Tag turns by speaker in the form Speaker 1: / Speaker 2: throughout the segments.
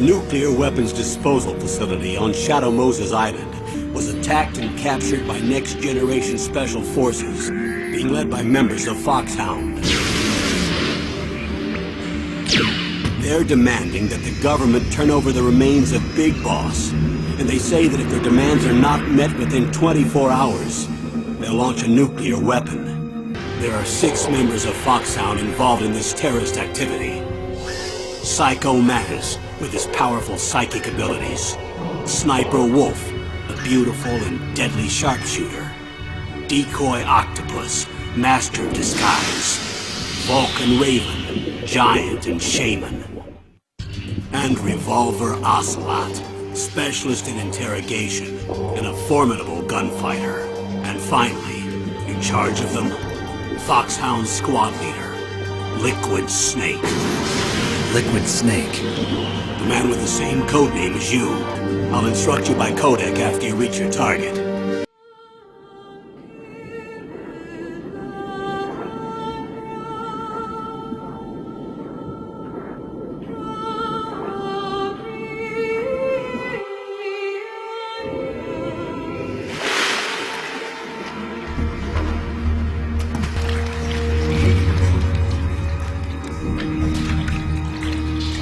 Speaker 1: nuclear weapons disposal facility on Shadow Moses Island was attacked and captured by next-generation special forces, being led by members of Foxhound. They're demanding that the government turn over the remains of Big Boss, and they say that if their demands are not met within 24 hours, they'll launch a nuclear weapon. There are 6 members of Foxhound involved in this terrorist activity. Psycho Mattis, with his powerful psychic abilities. Sniper Wolf, a beautiful and deadly sharpshooter. Decoy Octopus, master of disguise. Vulcan Raven, giant and shaman. And Revolver Ocelot, specialist in interrogation and a formidable gunfighter. And finally, in charge of them, Foxhound squad leader, Liquid Snake.
Speaker 2: Liquid Snake.
Speaker 1: The man with the same codename as you. I'll instruct you by codec after you reach your target.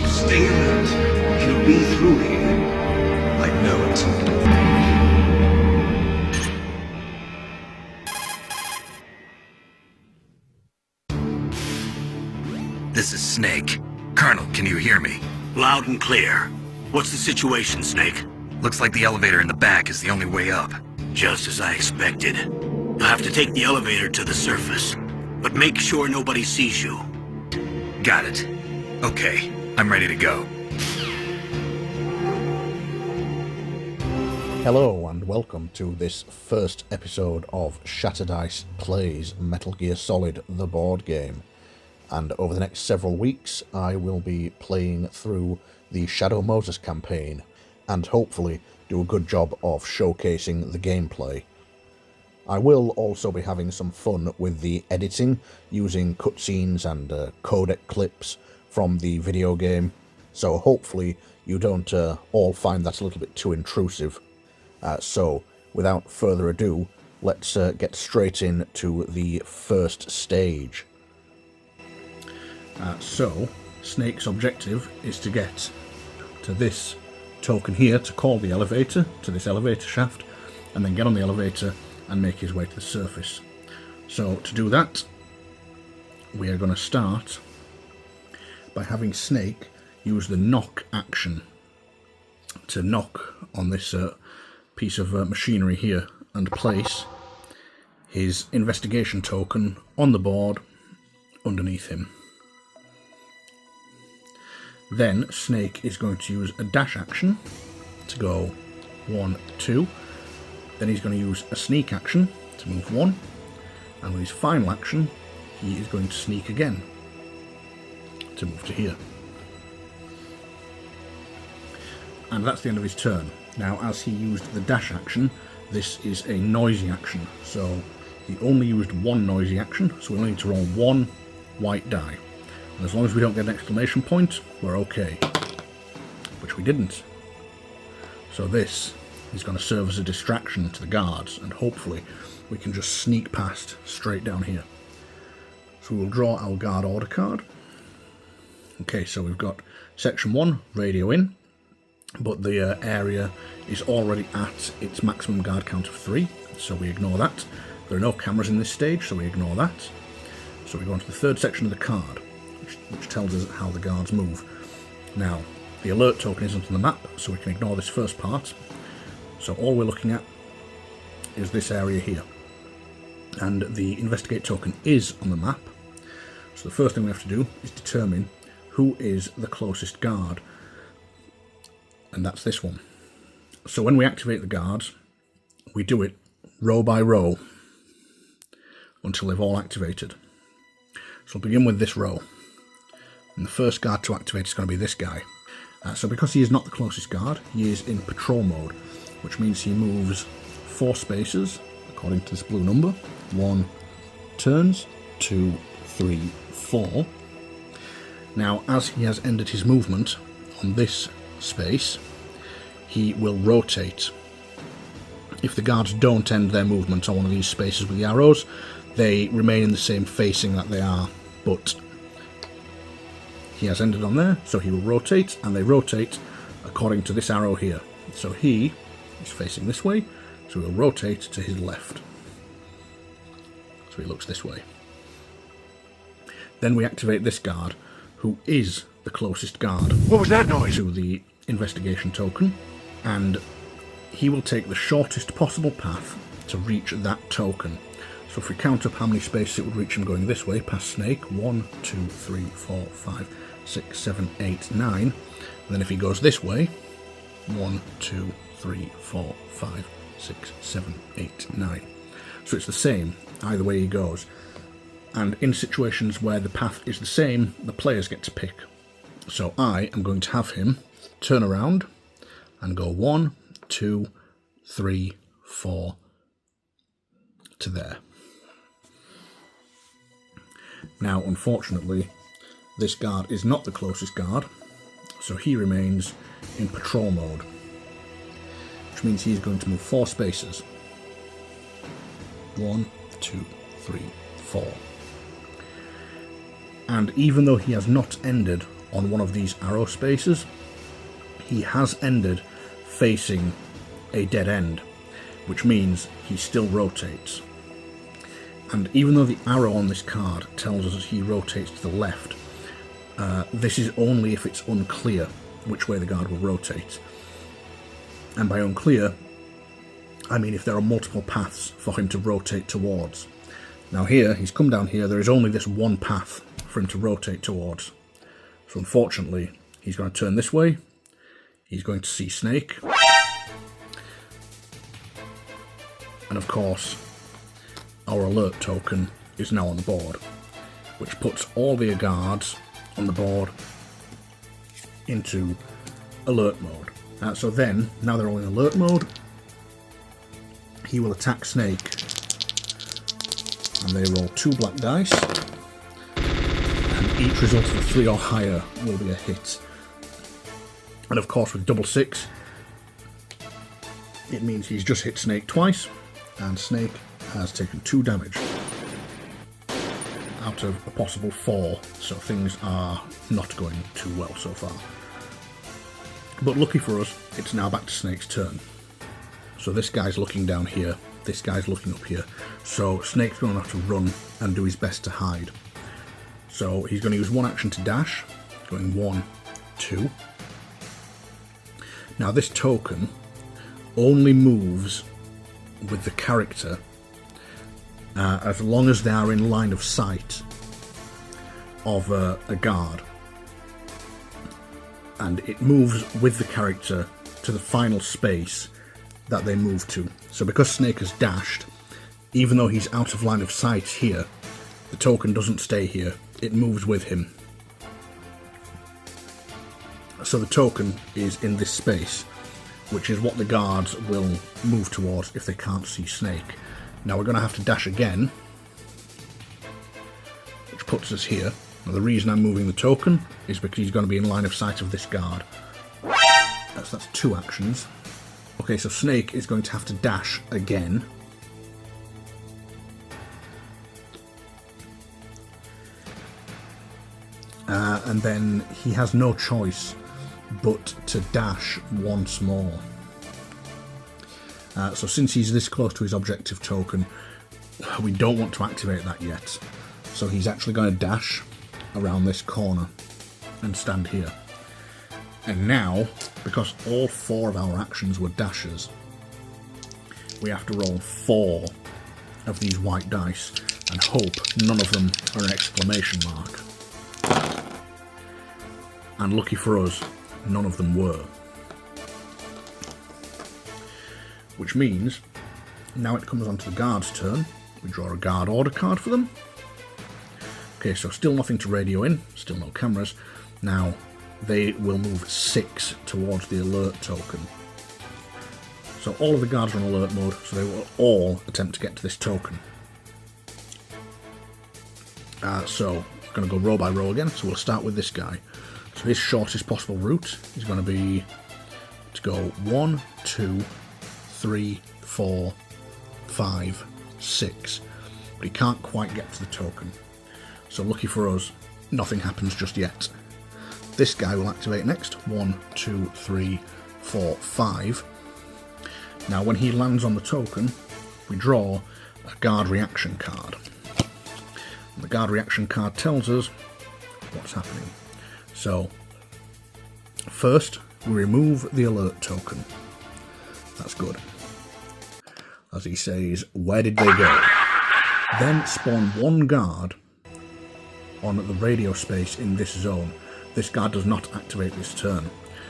Speaker 3: Stay alert. He'll be through here. I know it.
Speaker 2: This is Snake. Colonel, can you hear me?
Speaker 1: Loud and clear. What's the situation, Snake?
Speaker 2: Looks like the elevator in the back is the only way up.
Speaker 1: Just as I expected. You'll have to take the elevator to the surface. But make sure nobody sees you.
Speaker 2: Got it. Okay, I'm ready to go.
Speaker 4: Hello and welcome to this first episode of Shattered Ice Plays Metal Gear Solid the board game. And over the next several weeks I will be playing through the Shadow Moses campaign and hopefully do a good job of showcasing the gameplay. I will also be having some fun with the editing, using cutscenes and codec clips from the video game, so hopefully you don't all find that a little bit too intrusive. So, without further ado, let's get straight into the first stage. So, Snake's objective is to get to this token here to call the elevator, to this elevator shaft, and then get on the elevator and make his way to the surface. So, to do that, we are going to start by having Snake use the knock action to knock on this piece of machinery here and place his investigation token on the board underneath him. Then Snake is going to use a dash action to go 1, 2. Then he's going to use a sneak action to move 1. And with his final action, he is going to sneak again to move to here. And that's the end of his turn. Now, as he used the dash action, this is a noisy action. So he only used one noisy action, so we only need to roll 1 white die. And as long as we don't get an exclamation point, we're okay. Which we didn't. So this is going to serve as a distraction to the guards, and hopefully we can just sneak past straight down here. So we'll draw our guard order card. Okay, so we've got section 1, radio in, but the area is already at its maximum guard count of 3, so we ignore that. There are no cameras in this stage, so we ignore that. So we go on to the third section of the card, which tells us how the guards move. Now, the alert token isn't on the map, so we can ignore this first part. So all we're looking at is this area here. And the investigate token is on the map. So the first thing we have to do is determine who is the closest guard. And that's this one. So when we activate the guards, we do it row by row until they've all activated. So we'll begin with this row. And the first guard to activate is going to be this guy. So because he is not the closest guard, he is in patrol mode, which means he moves 4 spaces, according to this blue number. 1 turns, 2, 3, 4. Now, as he has ended his movement on this space, he will rotate. If the guards don't end their movement on one of these spaces with the arrows, they remain in the same facing that they are, but he has ended on there, so he will rotate, and they rotate according to this arrow here. So he is facing this way, so he'll rotate to his left. So he looks this way. Then we activate this guard, who is the closest guard
Speaker 3: What was that noise?
Speaker 4: to the investigation token, and he will take the shortest possible path to reach that token. So if we count up how many spaces it would reach him going this way, past Snake, 1, 2, 3, 4, 5, 6, 7, 8, 9. And then if he goes this way, 1, 2, 3, 4, 5, 6, 7, 8, 9. So it's the same either way he goes. And in situations where the path is the same, the players get to pick. So I am going to have him turn around and go 1, 2, 3, 4 to there. Now, unfortunately, this guard is not the closest guard, so he remains in patrol mode, which means he's going to move 4 spaces. 1, 2, 3, 4. And even though he has not ended on one of these arrow spaces, he has ended facing a dead end, which means he still rotates. And even though the arrow on this card tells us he rotates to the left, this is only if it's unclear which way the guard will rotate. And by unclear, I mean if there are multiple paths for him to rotate towards. Now here, he's come down here, there is only this one path for him to rotate towards. So unfortunately, he's going to turn this way, he's going to see Snake, and of course, our alert token is now on the board, which puts all the guards on the board into alert mode. So then, now they're all in alert mode, he will attack Snake, and they roll 2 black dice, and each result of a 3 or higher will be a hit. And of course with double 6, it means he's just hit Snake twice, and Snake has taken 2 damage out of a possible 4, so things are not going too well so far. But lucky for us, it's now back to Snake's turn. So this guy's looking down here, this guy's looking up here, so Snake's going to have to run and do his best to hide. So he's going to use one action to dash, going 1, 2. Now this token only moves with the character as long as they are in line of sight of a guard, and it moves with the character to the final space that they move to. So because Snake has dashed, even though he's out of line of sight here, the token doesn't stay here, it moves with him. So the token is in this space, which is what the guards will move towards if they can't see Snake. Now we're going to have to dash again, which puts us here. Now the reason I'm moving the token is because he's going to be in line of sight of this guard. That's 2 actions. Okay, so Snake is going to have to dash again. And then he has no choice but to dash once more. So since he's this close to his objective token, we don't want to activate that yet. So he's actually going to dash around this corner and stand here. And now, because all 4 of our actions were dashes, we have to roll 4 of these white dice and hope none of them are an exclamation mark. And lucky for us, none of them were. Which means, now it comes on to the guard's turn. We draw a guard order card for them. Okay, so still nothing to radio in, still no cameras. Now, they will move 6 towards the alert token. So all of the guards are in alert mode, so they will all attempt to get to this token. So, I'm going to go row by row again, so we'll start with this guy. So his shortest possible route is going to be to go 1, 2, 3, 4, 5, 6. But he can't quite get to the token. So lucky for us, nothing happens just yet. This guy will activate next. 1, 2, 3, 4, 5. Now when he lands on the token, we draw a guard reaction card. And the guard reaction card tells us what's happening. So, first, we remove the alert token. That's good. As he says, where did they go? Then spawn one guard on the radio space in this zone. This guard does not activate this turn.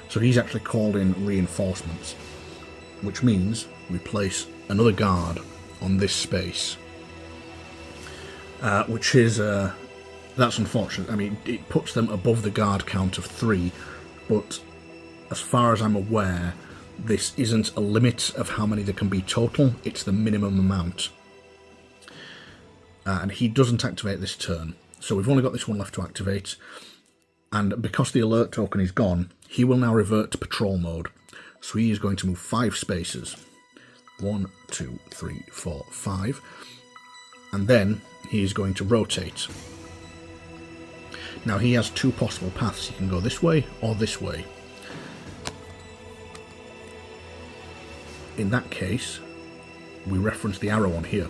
Speaker 4: So he's actually called in reinforcements, which means we place another guard on this space. Which is, that's unfortunate. I mean, it puts them above the guard count of 3, but as far as I'm aware, this isn't a limit of how many there can be total, it's the minimum amount. And he doesn't activate this turn, so we've only got this one left to activate, and because the alert token is gone, he will now revert to patrol mode. So he is going to move 5 spaces. 1, 2, 3, 4, 5. And then he is going to rotate. Now he has 2 possible paths. He can go this way or this way. In that case, we reference the arrow on here,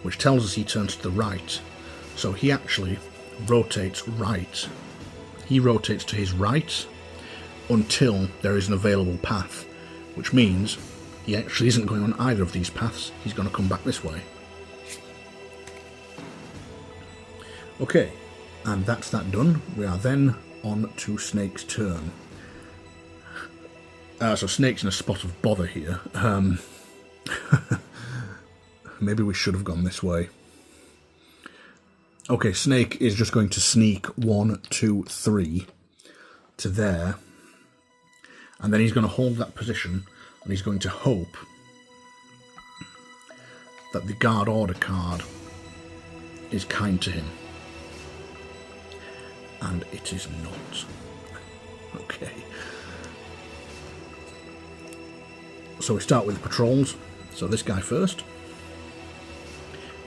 Speaker 4: which tells us he turns to the right. So he actually rotates right. He rotates to his right until there is an available path, which means he actually isn't going on either of these paths. He's going to come back this way. Okay, and that's that done. We are then on to Snake's turn. So Snake's in a spot of bother here. Maybe we should have gone this way. Okay, Snake is just going to sneak 1, 2, 3 to there. And then he's going to hold that position, and he's going to hope that the guard order card is kind to him. And it is not. Okay. So we start with the patrols. So this guy first.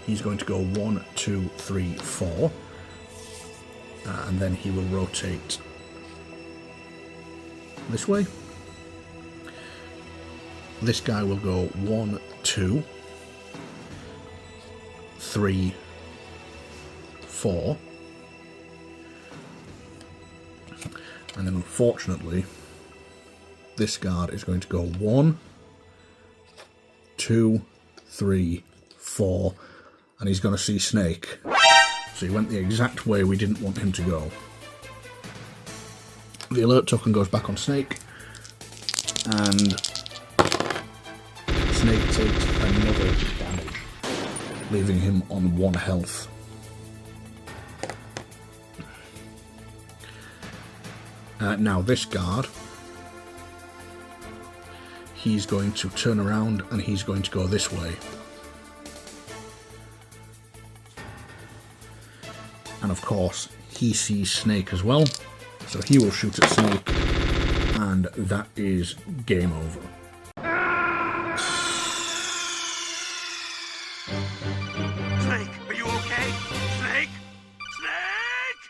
Speaker 4: He's going to go 1, 2, 3, 4. And then he will rotate this way. This guy will go 1, 2, 3, 4. And then unfortunately, this guard is going to go 1, 2, 3, 4, and he's going to see Snake. So he went the exact way we didn't want him to go. The alert token goes back on Snake, and Snake takes another damage, leaving him on 1 health. Now this guard, he's going to turn around and he's going to go this way. And of course, he sees Snake as well, so he will shoot at Snake, and that is game over.
Speaker 3: Snake, are you okay? Snake? Snake!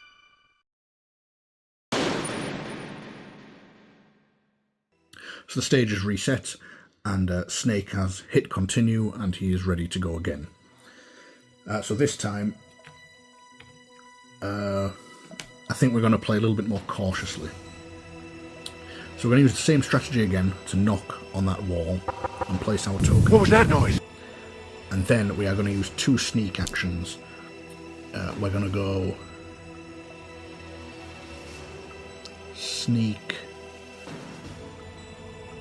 Speaker 4: So the stage is reset, and Snake has hit continue, and he is ready to go again. So this time, I think we're going to play a little bit more cautiously. So we're going to use the same strategy again to knock on that wall and place our token.
Speaker 3: What was that noise?
Speaker 4: And then we are going to use 2 sneak actions. We're going to go sneak,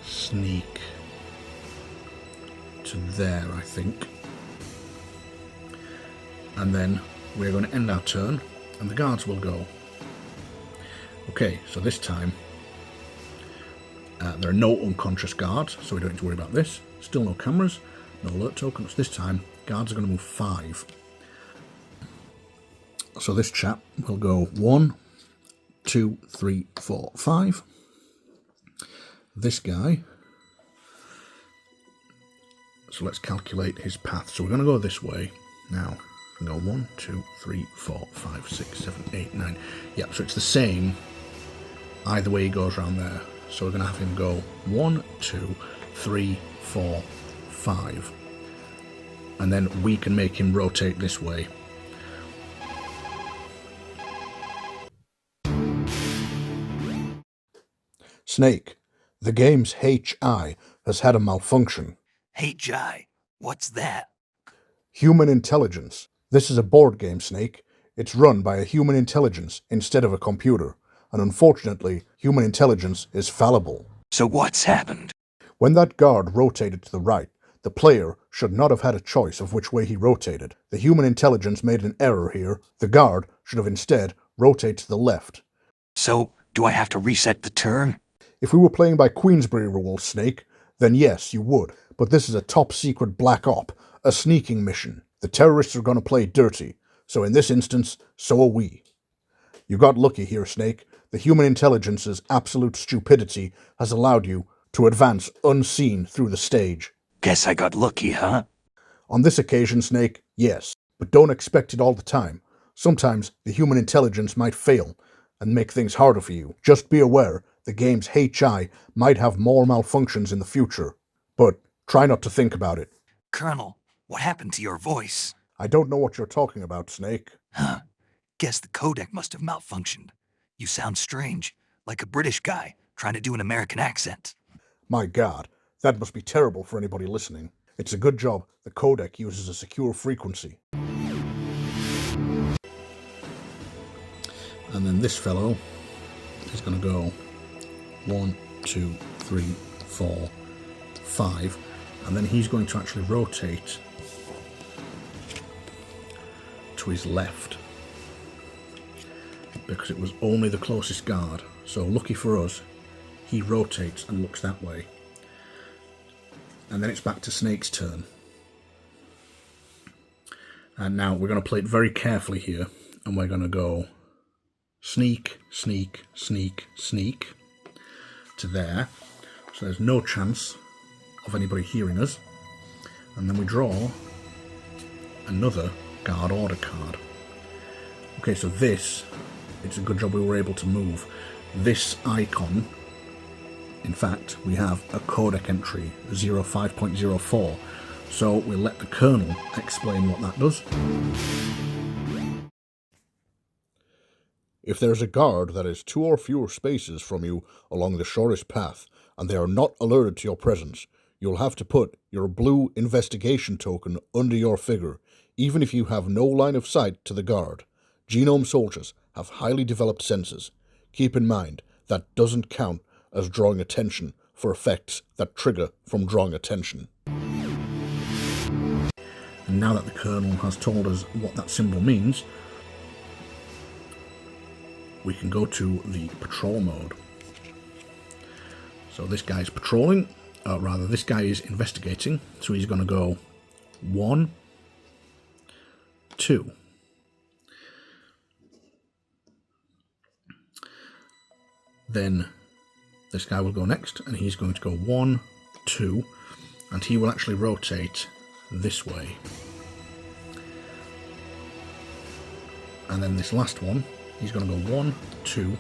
Speaker 4: sneak to there, I think. And then we're going to end our turn, and the guards will go. Okay, so this time there are no unconscious guards, so we don't need to worry about this. Still no cameras, no alert tokens. This time, guards are going to move 5. So this chap will go 1, 2, 3, 4, 5. This guy. So let's calculate his path. So we're going to go this way now. Go 1, 2, 3, 4, 5, 6, 7, 8, 9. Yeah, so it's the same either way he goes around there. So we're going to have him go 1, 2, 3, 4, 5. And then we can make him rotate this way.
Speaker 5: Snake, the game's HI has had a malfunction.
Speaker 2: HI? What's that?
Speaker 5: Human intelligence. This is a board game, Snake. It's run by a human intelligence instead of a computer, and unfortunately, human intelligence is fallible.
Speaker 2: So what's happened?
Speaker 5: When that guard rotated to the right, the player should not have had a choice of which way he rotated. The human intelligence made an error here. The guard should have instead rotated to the left.
Speaker 2: So, do I have to reset the turn?
Speaker 5: If we were playing by Queensbury rules, Snake, then yes, you would. But this is a top-secret black op, a sneaking mission. The terrorists are going to play dirty, so in this instance, so are we. You got lucky here, Snake. The human intelligence's absolute stupidity has allowed you to advance unseen through the stage.
Speaker 2: Guess I got lucky, huh?
Speaker 5: On this occasion, Snake, yes. But don't expect it all the time. Sometimes the human intelligence might fail and make things harder for you. Just be aware the game's HI might have more malfunctions in the future. But try not to think about it.
Speaker 2: Colonel, what happened to your voice?
Speaker 5: I don't know what you're talking about, Snake.
Speaker 2: Huh. Guess the codec must have malfunctioned. You sound strange, like a British guy trying to do an American accent.
Speaker 5: My God, that must be terrible for anybody listening. It's a good job the codec uses a secure frequency.
Speaker 4: And then this fellow is going to go 1, 2, 3, 4, 5. And then he's going to actually rotate to his left, because it was only the closest guard. So lucky for us, he rotates and looks that way. And then it's back to Snake's turn. And now we're going to play it very carefully here, and we're going to go sneak, sneak, sneak, sneak to there. So there's no chance of anybody hearing us. And then we draw another guard order card. Okay, so this, it's a good job we were able to move this icon. In fact, we have a codec entry 05.04, so we'll let the Colonel explain what that does.
Speaker 5: If there's a guard that is 2 or fewer spaces from you along the shortest path, and they are not alerted to your presence, you'll have to put your blue investigation token under your figure, even if you have no line of sight to the guard. Genome soldiers have highly developed senses. Keep in mind, that doesn't count as drawing attention for effects that trigger from drawing attention.
Speaker 4: And now that the Colonel has told us what that symbol means, we can go to the patrol mode. So this guy's patrolling, this guy is investigating, so he's going to go 1, 2. Then this guy will go next, and he's going to go 1, 2, and he will actually rotate this way. And then this last one, he's going to go 1, 2,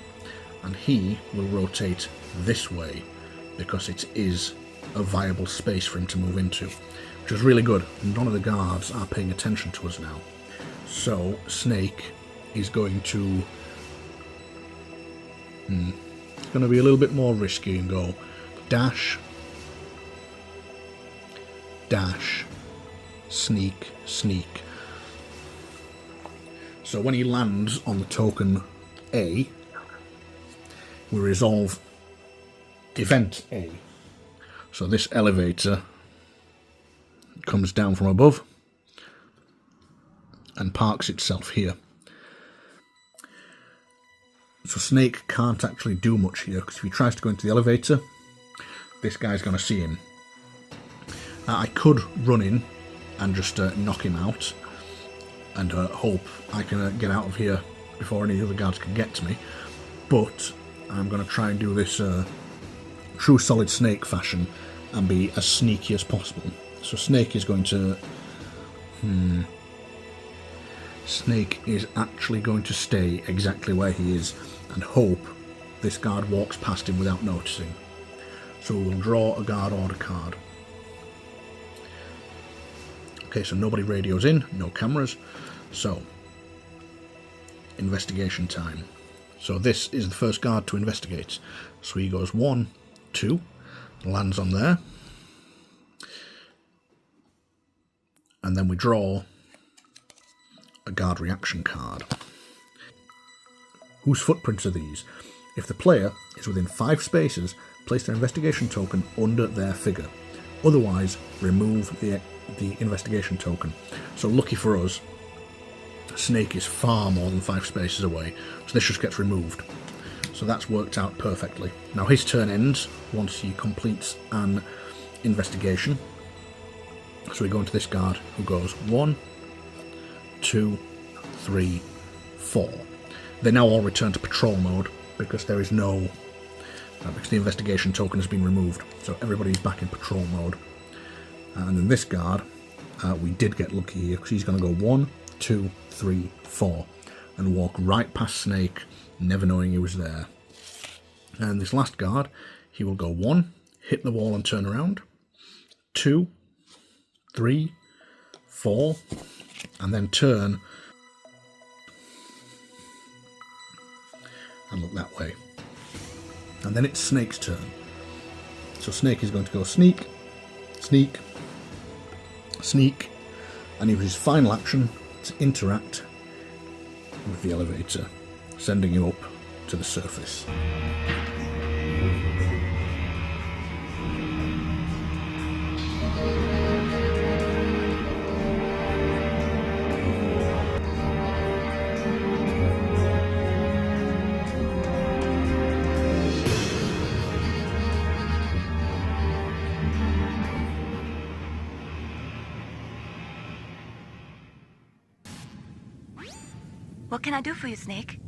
Speaker 4: and he will rotate this way, because it is a viable space for him to move into, which is really good. None of the guards are paying attention to us now. So Snake is going to it's going to be a little bit more risky and go dash, dash, sneak, sneak. So when he lands on the token A, we resolve event A. So this elevator comes down from above and parks itself here. So Snake can't actually do much here, because if he tries to go into the elevator, this guy's going to see him. I could run in and just knock him out and hope I can get out of here before any other guards can get to me. but I'm going to try and do this true Solid Snake fashion and be as sneaky as possible. So Snake is going to... Snake is actually going to stay exactly where he is and hope this guard walks past him without noticing. So we'll draw a guard order card. Okay, so nobody radios in, no cameras. So, investigation time. So this is the first guard to investigate. So he goes 1, 2, lands on there. And then we draw a guard reaction card. Whose footprints are these? If the player is within 5 spaces, place their investigation token under their figure. Otherwise, remove the investigation token. So lucky for us, Snake is far more than 5 spaces away, so this just gets removed. So that's worked out perfectly. Now his turn ends once he completes an investigation. So we go into this guard who goes 1, 2, 3, 4. They now all return to patrol mode because there is no... because the investigation token has been removed. So everybody's back in patrol mode. And in this guard, we did get lucky here because he's going to go 1, 2, 3, 4 and walk right past Snake, never knowing he was there. And this last guard, he will go 1, hit the wall and turn around, 2, 3, 4, and then turn and look that way. And then it's Snake's turn. So Snake is going to go sneak, sneak, sneak, and use his final action to interact with the elevator, sending you up to the surface.
Speaker 6: What can I do for you, Snake?